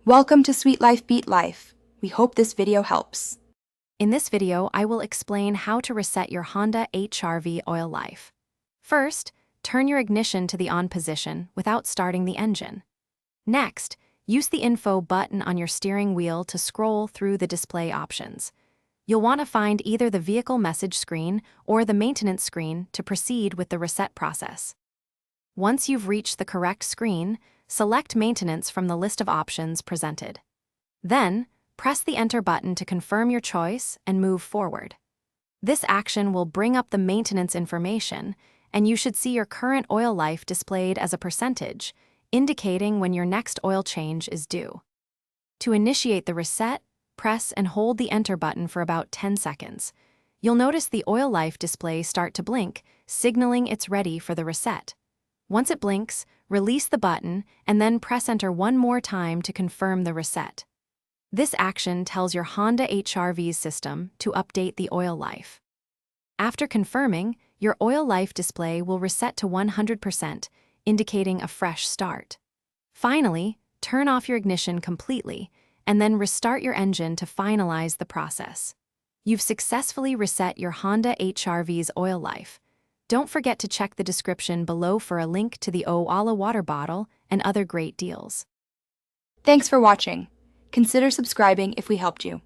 Welcome to Sweet Life Beat Life. We hope this video helps. In this video, I will explain how to reset your Honda HR-V oil life. First, turn your ignition to the on position without starting the engine. Next, use the info button on your steering wheel to scroll through the display options. You'll want to find either the vehicle message screen or the maintenance screen to proceed with the reset process. Once you've reached the correct screen, select Maintenance from the list of options presented. Then, press the Enter button to confirm your choice and move forward. This action will bring up the maintenance information, and you should see your current oil life displayed as a percentage, indicating when your next oil change is due. To initiate the reset, press and hold the Enter button for about 10 seconds. You'll notice the oil life display start to blink, signaling it's ready for the reset. Once it blinks, release the button and then press Enter one more time to confirm the reset. This action tells your Honda HR-V's system to update the oil life. After confirming, your oil life display will reset to 100%, indicating a fresh start. Finally, turn off your ignition completely and then restart your engine to finalize the process. You've successfully reset your Honda HR-V's oil life. Don't forget to check the description below for a link to the Owala water bottle and other great deals. Thanks for watching. Consider subscribing if we helped you.